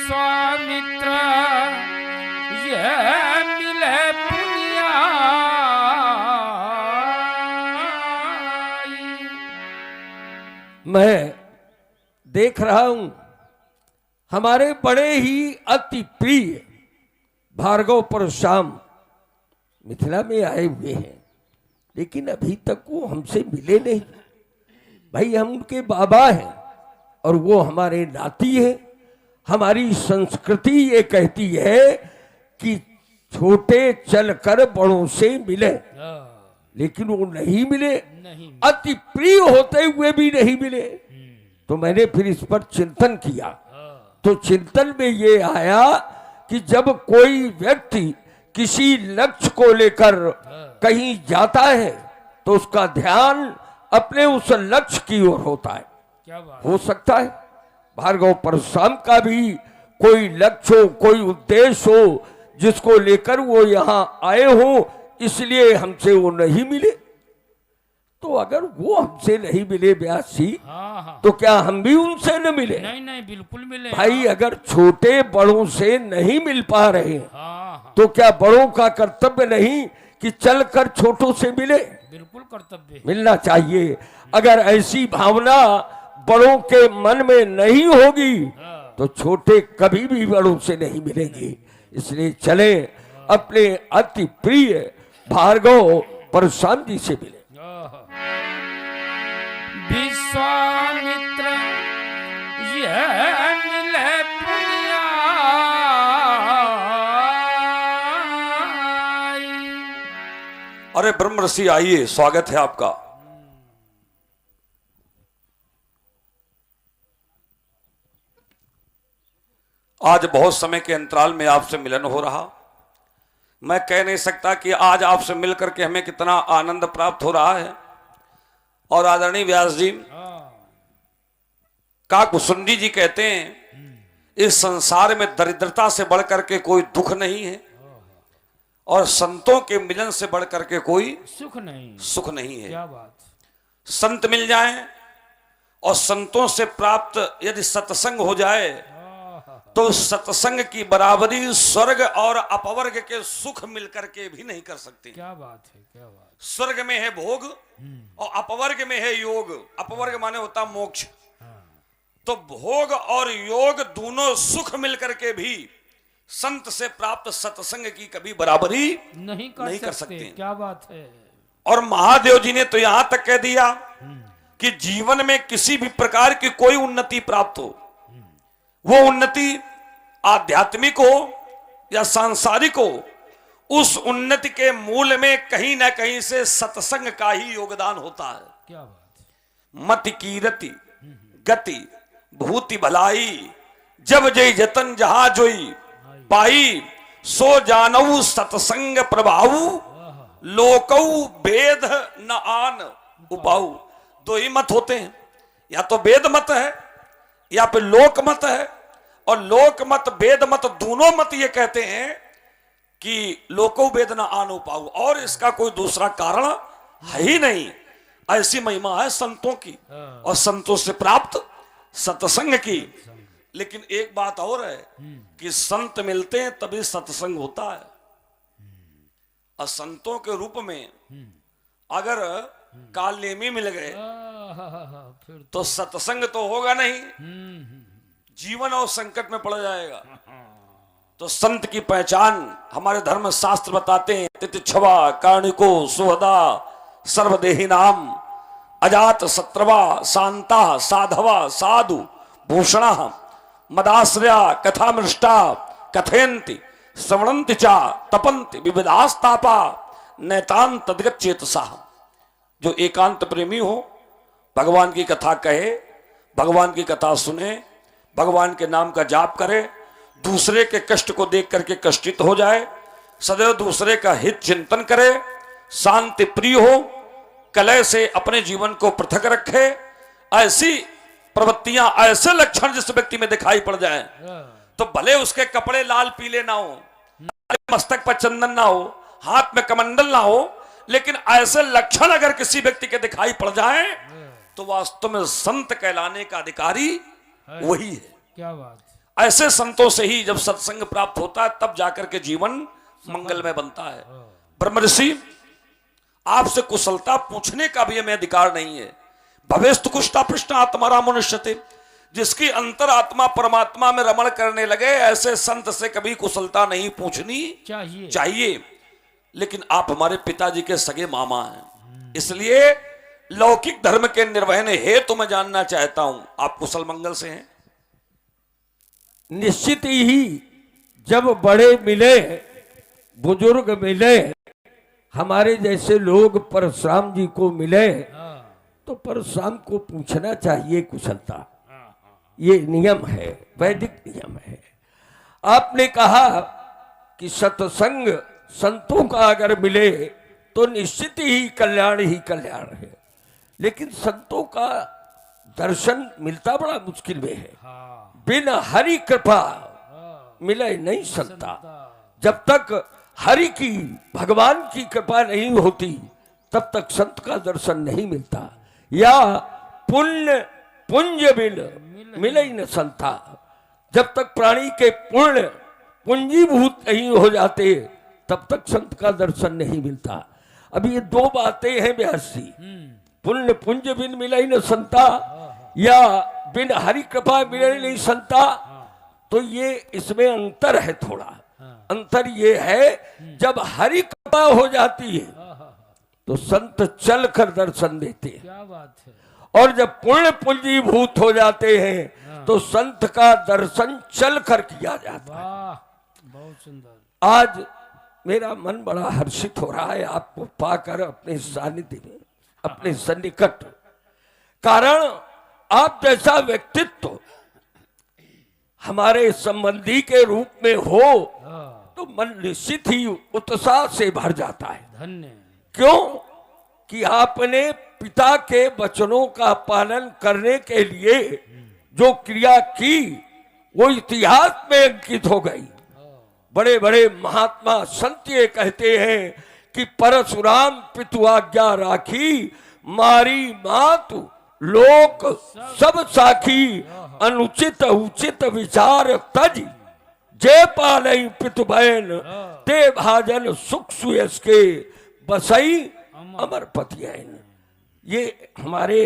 विश्वामित्र यह मिले मैं देख रहा हूं हमारे बड़े ही अति प्रिय भार्गव परशुराम मिथिला में आए हुए हैं, लेकिन अभी तक वो हमसे मिले नहीं। भाई हम उनके बाबा हैं और वो हमारे नाती हैं। हमारी संस्कृति ये कहती है कि छोटे चलकर बड़ों से मिले, लेकिन वो नहीं मिले, अति प्रिय होते हुए भी नहीं मिले। तो मैंने फिर इस पर चिंतन किया, तो चिंतन में ये आया कि जब कोई व्यक्ति किसी लक्ष्य को लेकर कहीं जाता है तो उसका ध्यान अपने उस लक्ष्य की ओर होता है। क्या बात? हो सकता है भार्गव परशुराम का भी कोई लक्ष्य हो, कोई उद्देश्य हो जिसको लेकर वो यहाँ आए हो, इसलिए हमसे वो नहीं मिले। तो अगर वो हमसे नहीं मिले व्यास जी, तो क्या हम भी उनसे न मिले? नहीं नहीं, बिल्कुल मिले भाई। अगर छोटे बड़ों से नहीं मिल पा रहे तो क्या बड़ों का कर्तव्य नहीं कि चलकर छोटों से मिले? बिल्कुल कर्तव्य मिलना चाहिए। अगर ऐसी भावना बड़ों के मन में नहीं होगी तो छोटे कभी भी बड़ों से नहीं मिलेंगे। इसलिए चले अपने अति प्रिय भार्गव परशुराम जी से मिले। विश्वामित्र यह मिले अरे ब्रह्म ऋषि आइए, स्वागत है आपका। आज बहुत समय के अंतराल में आपसे मिलन हो रहा। मैं कह नहीं सकता कि आज आपसे मिलकर के हमें कितना आनंद प्राप्त हो रहा है। और आदरणीय व्यास जी काकुसुंडी जी कहते हैं इस संसार में दरिद्रता से बढ़कर के कोई दुख नहीं है और संतों के मिलन से बढ़कर के कोई सुख नहीं है। क्या बात? संत मिल जाएं और संतों से प्राप्त यदि सत्संग हो जाए तो सत्संग की बराबरी स्वर्ग और अपवर्ग के सुख मिलकर के भी नहीं कर सकते। क्या बात है, क्या बात? स्वर्ग में है भोग और अपवर्ग में है योग। अपवर्ग माने होता मोक्ष। तो भोग और योग दोनों सुख मिलकर के भी संत से प्राप्त सत्संग की कभी बराबरी नहीं कर सकते। क्या बात है? और महादेव जी ने तो यहां तक कह दिया कि जीवन में किसी भी प्रकार की कोई उन्नति प्राप्त हो, वो उन्नति आध्यात्मिक हो या सांसारिक हो, उस उन्नति के मूल में कहीं ना कहीं से सत्संग का ही योगदान होता है। क्या बात? मत कीरति गति भूति भलाई, जब जय जतन जहां जोई पाई, सो जानऊ सत्संग प्रभाऊ, लोकऊ वेद न आन उपाऊ। दो ही मत होते हैं, या तो वेद मत है या फिर लोक मत है। और लोक मत वेद मत दोनों मत ये कहते हैं कि लोको वेद न आन उपाऊ, और इसका कोई दूसरा कारण है ही नहीं। ऐसी महिमा है संतों की और संतों से प्राप्त सत्संग की। लेकिन एक बात और है कि संत मिलते हैं तभी सत्संग होता है। और संतों के रूप में अगर कालनेमी मिल गए तो सत्संग तो होगा नहीं, जीवन और संकट में पड़ जाएगा। तो संत की पहचान हमारे धर्म शास्त्र बताते हैं, तितिक्षवा कार्णिको सुहदा सर्वदेही नाम, अजात शत्रवा शांता साधवा साधु भूषणा, मदाश्रया कथामृष्टा कथयन्ति श्रवणन्ति चा तपन्ति विविधास्तापा नैतान तद्गच्छेतसा। जो एकांत प्रेमी हो, भगवान की कथा कहे, भगवान की कथा सुने, भगवान के नाम का जाप करे, दूसरे के कष्ट को देख करके कष्टित हो जाए, सदैव दूसरे का हित चिंतन करे, शांति प्रिय हो, कलह से अपने जीवन को पृथक रखे, ऐसी प्रवृत्तियां, ऐसे लक्षण जिस व्यक्ति में दिखाई पड़ जाए तो भले उसके कपड़े लाल पीले ना हो, मस्तक पर चंदन ना हो, हाथ में कमंडल ना हो, लेकिन ऐसे लक्षण अगर किसी व्यक्ति के दिखाई पड़ जाए तो वास्तव में संत कहलाने का अधिकारी वही है। क्या बात? ऐसे संतों से ही जब सत्संग प्राप्त होता है तब जाकर के जीवन मंगलमय बनता है। ब्रह्म ऋषि, आपसे कुशलता पूछने का भी हमें अधिकार नहीं है। भवेस्तु कुष्ठा पृष्ठ आत्मा मनुष्यते, जिसकी अंतर आत्मा परमात्मा में रमण करने लगे ऐसे संत से कभी कुशलता नहीं पूछनी चाहिए। लेकिन आप हमारे पिताजी के सगे मामा हैं, इसलिए लौकिक धर्म के निर्वहन हेतु मैं जानना चाहता हूं, आप कुशल मंगल से हैं? निश्चित ही जब बड़े मिले, बुजुर्ग मिले, हमारे जैसे लोग परशुराम जी को मिले, तो परशुराम को पूछना चाहिए कुशलता। ये नियम है, वैदिक नियम है। आपने कहा कि सत्संग संतों का अगर मिले तो निश्चित ही कल्याण है, लेकिन संतों का दर्शन मिलता बड़ा मुश्किल में है। बिना हरि कृपा मिले नहीं संता। जब तक हरि की, भगवान की कृपा नहीं होती तब तक संत का दर्शन नहीं मिलता। या पुण्य पुंज बिन मिले न संता, जब तक प्राणी के पुण्य पुंजीभूत नहीं हो जाते तब तक संत का दर्शन नहीं मिलता। अब ये दो बातें हैं व्यास जी, पुण्य पुंज बिन मिले न संता या बिन हरि कृपा मिले नहीं संता। तो ये इसमें अंतर है, थोड़ा अंतर ये है, जब हरि कृपा हो जाती है तो संत चल कर दर्शन देते हैं। क्या बात है। और जब पुण्य पुंजीभूत हो जाते हैं तो संत का दर्शन चल कर किया जाता है। बहुत सुंदर। आज मेरा मन बड़ा हर्षित हो रहा है आपको पाकर, अपने सानिध्य में, अपने सन्निकट। कारण आप जैसा व्यक्तित्व हमारे संबंधी के रूप में हो तो मन निश्चित ही उत्साह से भर जाता है। धन्य। क्यों कि आपने पिता के वचनों का पालन करने के लिए जो क्रिया की वो इतिहास में अंकित हो गई। बड़े बड़े महात्मा संत ये कहते हैं कि परशुराम पितु आज्ञा राखी, मारी मातु लोक सब साखी, अनुचित उचित विचार तज, जय पालई पितु बहन ते भाजन सुख सुयस के, बसई अमर पतियन। ये हमारे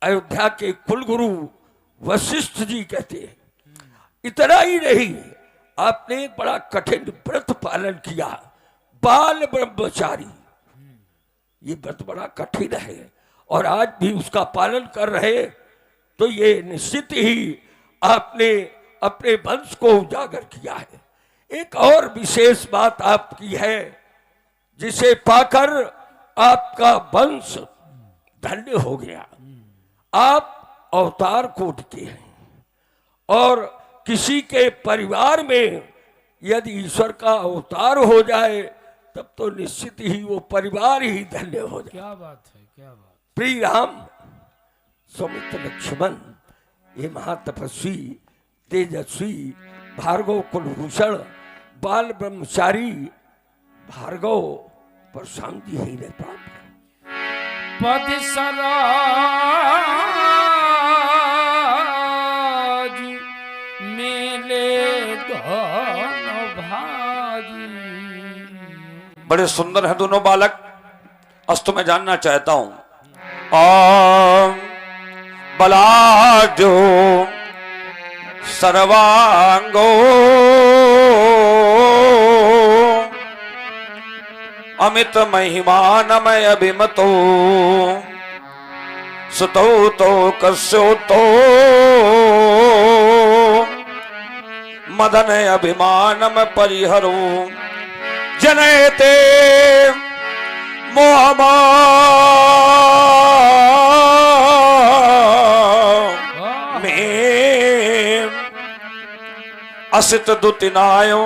अयोध्या के कुलगुरु वशिष्ठ जी कहते हैं। इतना ही नहीं, आपने बड़ा कठिन व्रत पालन किया, बाल ब्रह्मचारी। ये व्रत बड़ा कठिन है और आज भी उसका पालन कर रहे, तो ये निश्चित ही आपने अपने वंश को उजागर किया है। एक और विशेष बात आपकी है जिसे पाकर आपका वंश धन्य हो गया। आप अवतार कोटि के हैं और किसी के परिवार में यदि ईश्वर का अवतार हो जाए तब तो निश्चित ही वो परिवार ही धन्य हो जाए। क्या बात है, क्या बात। प्रिय राम, सौमित्र लक्ष्मण, ये महातपस्वी तेजस्वी भार्गव कुलभूषण बाल ब्रह्मचारी भार्गव परशुराम जी ही ने प्राप्त पद सराज मेले दोनों भाजी। बड़े सुंदर हैं दोनों बालक। अस्तु मैं जानना चाहता हूं, बलाढ्यो सर्वांगो अमित महिमानमय अभिमतो, सुतो तो कस्यो तो मदन अभिमानम परिहरो, जनयते मोहमा में असित दुतिनायो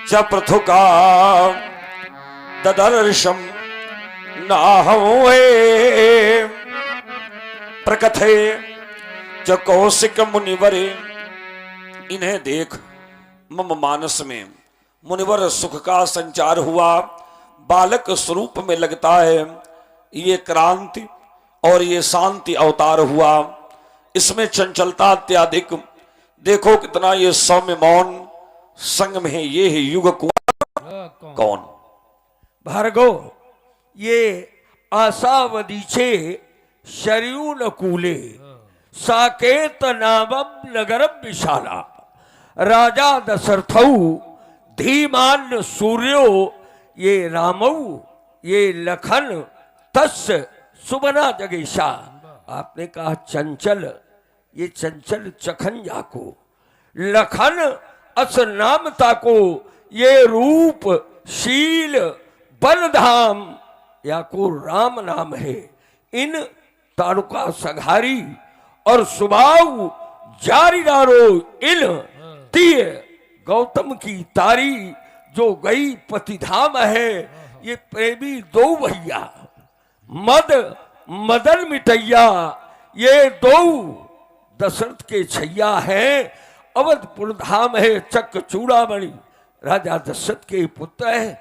च पृथुका ददर्शम नाहवे प्रकथे च कौशिक मुनिवरे। इन्हें देख मम मानस में मुनिवर सुख का संचार हुआ, बालक स्वरूप में लगता है ये क्रांति और ये शांति अवतार हुआ। इसमें चंचलता अत्याधिक। देखो कितना ये सौम्य मौन, संग में है ये है युग कौन। भार्गव, ये आशावदीचे शर्यूनकूले साकेत नामम नगरम विशाला राजा दशरथौ धीमान सूर्यो ये रामौ ये लखन तस् सुबना जगेशा। आपने कहा चंचल, ये चंचल चखन जाको, लखन अस नामता को ये रूप शील बलधाम या को राम नाम है। इन तारुका संघारी और सुबाऊ जारी डारो इन तीय गौतम की तारी जो गई पतिधाम है। ये प्रेमी दो भैया मद मदन मिटैया, ये दो दशरथ के छैया हैं। अवधपुर धाम है चक चूड़ामणि, राजा दशरथ के पुत्र है।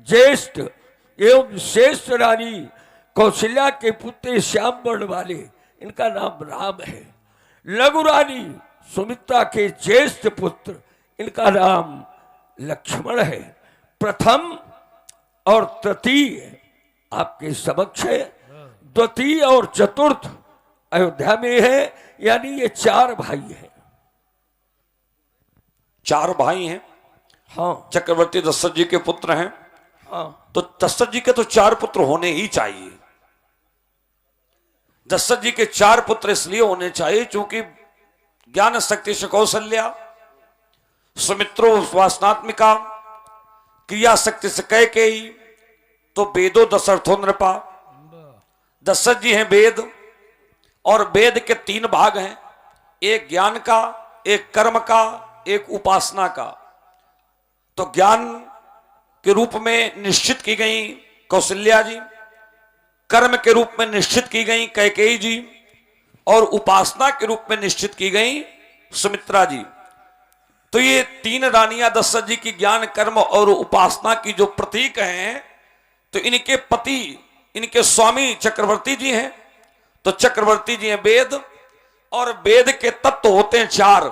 ज्येष्ठ एवं श्रेष्ठ रानी कौशल्या के पुत्र श्याम वर्ण वाले, इनका नाम राम है। लघु रानी सुमित्रा के ज्येष्ठ पुत्र, इनका नाम लक्ष्मण है। प्रथम और तृतीय आपके समक्ष है, द्वितीय और चतुर्थ अयोध्या में है। यानी ये चार भाई हैं। चार भाई हैं। हाँ चक्रवर्ती दशरथ जी के पुत्र हैं। हाँ, तो दशरथ जी के तो चार पुत्र होने ही चाहिए। दशरथ जी के चार पुत्र इसलिए होने चाहिए क्योंकि ज्ञान शक्ति से कौशल्या, सुमित्रो वासनात्मिका, क्रिया शक्ति से कैकेयी, तो वेदो दशरथो नृपा। दशरथ जी हैं वेद, और वेद के तीन भाग हैं, एक ज्ञान का, एक कर्म का, एक उपासना का। तो ज्ञान के रूप में निश्चित की गई कौशल्या जी, कर्म के रूप में निश्चित की गई कैकेयी जी, और उपासना के रूप में निश्चित की गई सुमित्रा जी। तो ये तीन रानियां दशरथ जी की ज्ञान कर्म और उपासना की जो प्रतीक हैं, तो इनके पति, इनके स्वामी चक्रवर्ती जी हैं। तो चक्रवर्ती जी हैं वेद, और वेद के तत्व होते हैं चार।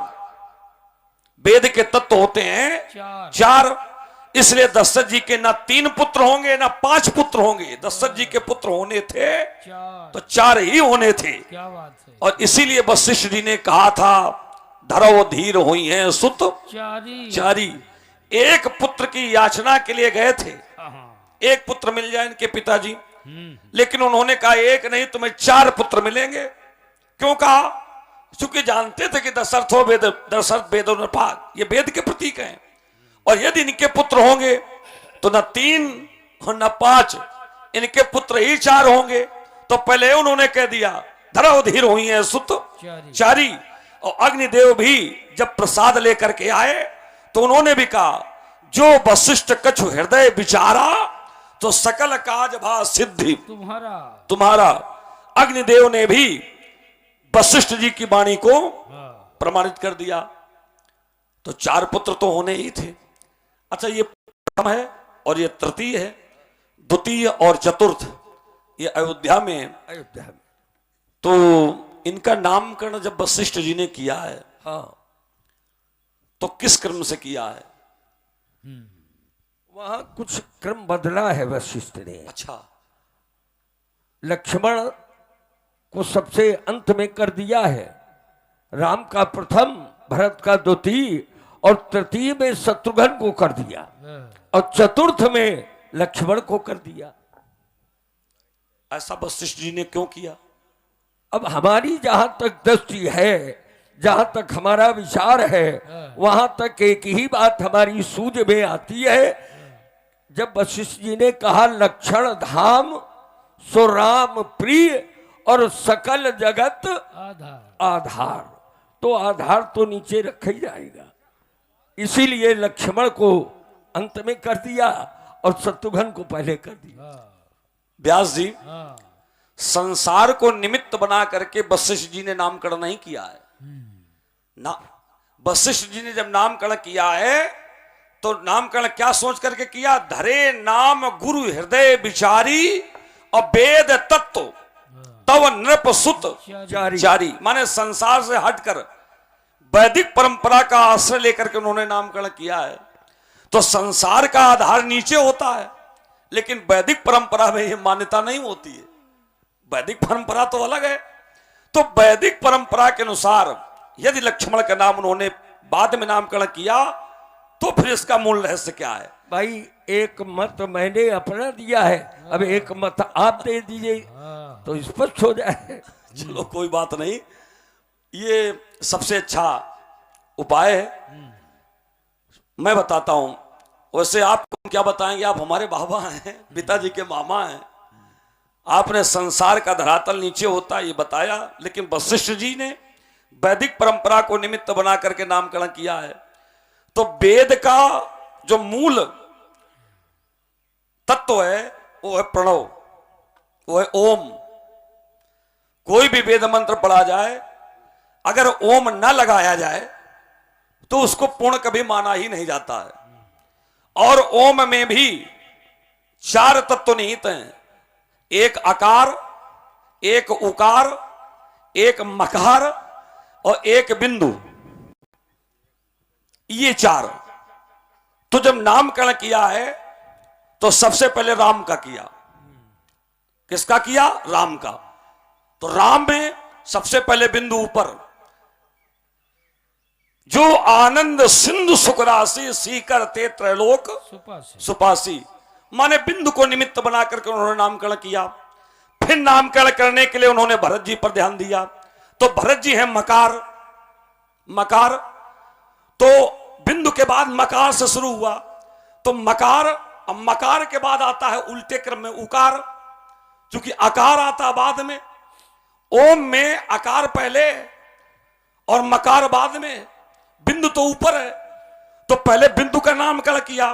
वेद के तत्व होते हैं चार। इसलिए दशरथ जी के ना 3 पुत्र होंगे ना 5 पुत्र होंगे। दशरथ जी के पुत्र होने थे तो 4 ही होने थे। क्या बात है। और इसीलिए वशिष्ठ जी ने कहा था धरो धीर हुई हैं सुत चारी। एक पुत्र की याचना के लिए गए थे, एक पुत्र मिल जाए इनके पिताजी, लेकिन उन्होंने कहा एक नहीं तुम्हें 4 पुत्र मिलेंगे। क्यों कहा? क्योंकि जानते थे कि दशरथ वेद ये वेद के प्रतीक हैं, और यदि इनके पुत्र होंगे तो न 3 और न 5, इनके पुत्र ही 4 होंगे। तो पहले उन्होंने कह दिया धरो धीर हुई है सुत चारी। और अग्निदेव भी जब प्रसाद लेकर के आए तो उन्होंने भी कहा जो वशिष्ठ कछु हृदय विचारा तो सकल काज भा सिद्धि तुम्हारा। अग्निदेव ने भी वशिष्ठ जी की वाणी को प्रमाणित कर दिया। तो 4 पुत्र तो होने ही थे। अच्छा, ये प्रथम है और ये तृतीय है, द्वितीय और चतुर्थ ये अयोध्या में। तो इनका नामकरण जब वशिष्ठ जी ने किया है, हाँ, तो किस क्रम से किया है? वहां कुछ क्रम बदला है वशिष्ठ ने। अच्छा, लक्ष्मण को सबसे अंत में कर दिया है, राम का प्रथम, भरत का द्वितीय, और तृतीय में शत्रुघ्न को कर दिया, और चतुर्थ में लक्ष्मण को कर दिया। ऐसा वशिष्ठ जी ने क्यों किया? अब हमारी जहां तक दृष्टि है, जहां तक हमारा विचार है, वहां तक एक ही बात हमारी सूझ में आती है। जब वशिष्ठ जी ने कहा लक्षण धाम सो राम प्रिय और सकल जगत आधार, तो आधार तो नीचे रखा ही जाएगा। इसीलिए लक्ष्मण को अंत में कर दिया और शत्रुघ्न को पहले कर दिया। व्यास जी संसार को निमित्त बना करके वशिष्ठ जी ने नामकरण नहीं किया है ना। वशिष्ठ जी ने जब नामकरण किया है तो नामकरण क्या सोच करके किया? धरे नाम गुरु हृदय विचारी और वेद तत्व तव नृप सुत चारी चारी, माने संसार से हटकर वैदिक परंपरा का आश्रय लेकर के उन्होंने नामकरण किया है। तो संसार का आधार नीचे होता है, लेकिन वैदिक परंपरा में यह मान्यता नहीं होती है। वैदिक परंपरा तो अलग है। तो वैदिक परंपरा के अनुसार यदि लक्ष्मण का नाम उन्होंने बाद में नामकरण किया, तो फिर इसका मूल रहस्य क्या है? भाई एक मत मैंने अपना दिया है, अब एक मत आप दे दीजिए तो स्पष्ट हो जाए। चलो कोई बात नहीं, ये सबसे अच्छा उपाय है। मैं बताता हूं। वैसे आप क्या बताएंगे? आप हमारे बाबा हैं, पिताजी के मामा हैं। आपने संसार का धरातल नीचे होता है ये बताया, लेकिन वशिष्ठ जी ने वैदिक परंपरा को निमित्त बना करके नामकरण किया है। तो वेद का जो मूल तत्व है वो है प्रणव, वो है ओम। कोई भी वेद मंत्र पढ़ा जाए, अगर ओम न लगाया जाए तो उसको पूर्ण कभी माना ही नहीं जाता है। और ओम में भी 4 तत्व निहित हैं, एक आकार, एक उकार, एक मकार और एक बिंदु, ये 4। तो जब नामकरण किया है तो सबसे पहले राम का किया। किसका किया? राम का। तो राम में सबसे पहले बिंदु ऊपर, जो आनंद सिंधु सुखराशि सीकर ते त्रैलोक सुपासी, माने बिंदु को निमित्त बना करके उन्होंने नामकरण किया। फिर नामकरण करने के लिए उन्होंने भरत जी पर ध्यान दिया। तो भरत जी हैं मकार। मकार तो बिंदु के बाद मकार से शुरू हुआ, तो मकार, अब मकार के बाद आता है उल्टे क्रम में उकार, क्योंकि आकार आता बाद में। ओम में आकार पहले और मकार बाद में, बिंदु तो ऊपर है। तो पहले बिंदु का नामकरण किया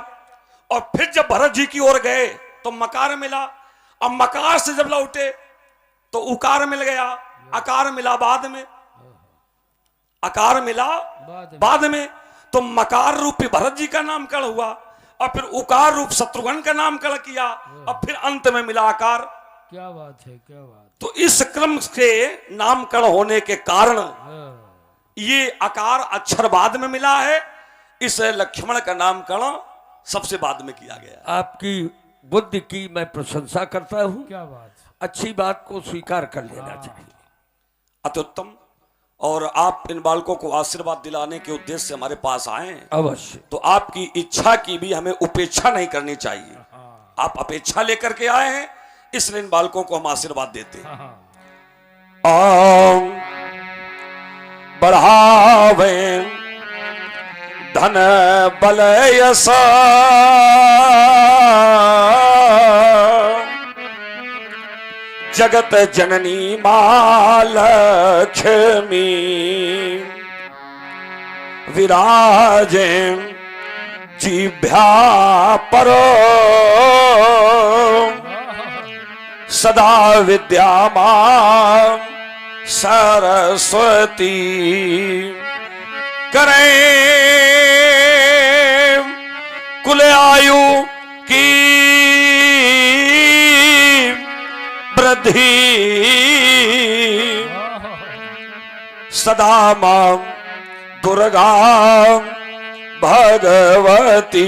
और फिर जब भरत जी की ओर गए तो मकार मिला। अब मकार से जब लौटे तो उकार मिल गया, आकार मिला बाद में, आकार मिला बाद में। तो मकार रूपी भरत जी का नामकरण हुआ और फिर उकार रूप शत्रुघ्न का नामकरण किया और फिर अंत में मिला आकार। क्या बात है, क्या बात। तो इस क्रम से नामकरण होने के कारण ये आकार अक्षर बाद में मिला है, इसलिए लक्ष्मण का नामकरण सबसे बाद में किया गया। आपकी बुद्धि की मैं प्रशंसा करता हूँ। क्या बात। अच्छी बात को स्वीकार कर लेना चाहिए। अति उत्तम। और आप इन बालकों को आशीर्वाद दिलाने के उद्देश्य से हमारे पास आए हैं, अवश्य। तो आपकी इच्छा की भी हमें उपेक्षा नहीं करनी चाहिए। आप अपेक्षा लेकर के आए हैं, इसलिए इन बालकों को हम आशीर्वाद देते हैं। ओम बढ़ावे धन बल यश, जगत जननी मां लक्ष्मी, विराजे जिभ्या पर सदा विद्यामां सरस्वती, करें कुल आयु की वृद्धि, सदा मां दुर्गा भगवती,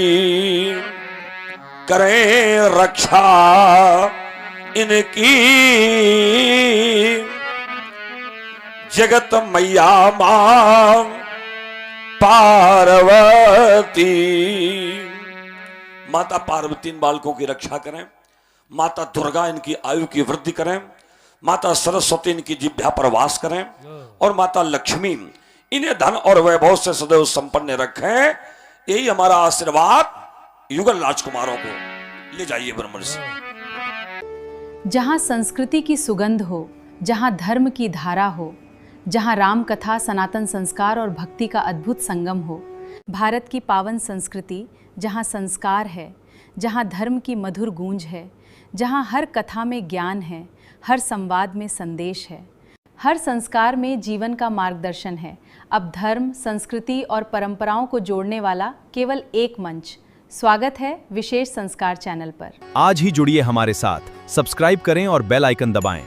करें रक्षा इनकी, जगत मैया मां पार्वती। माता पार्वती इन बालकों की रक्षा करें, माता दुर्गा इनकी आयु की वृद्धि करें, माता सरस्वती इनकी जिह्वा पर वास करें, और माता लक्ष्मी इन्हें धन और वैभव से सदैव संपन्न रखें। यही हमारा आशीर्वाद युगल राजकुमारों को। ले जाइए ब्रह्मर्षि से। जहाँ संस्कृति की सुगंध हो, जहाँ धर्म की धारा हो, जहाँ राम कथा, सनातन संस्कार और भक्ति का अद्भुत संगम हो, भारत की पावन संस्कृति जहाँ संस्कार है, जहाँ धर्म की मधुर गूंज है, जहाँ हर कथा में ज्ञान है, हर संवाद में संदेश है, हर संस्कार में जीवन का मार्गदर्शन है। अब धर्म, संस्कृति और परंपराओं को जोड़ने वाला केवल एक मंच। स्वागत है विशेष संस्कार चैनल पर। आज ही जुड़िए हमारे साथ, सब्सक्राइब करें और बेल आइकन दबाएं।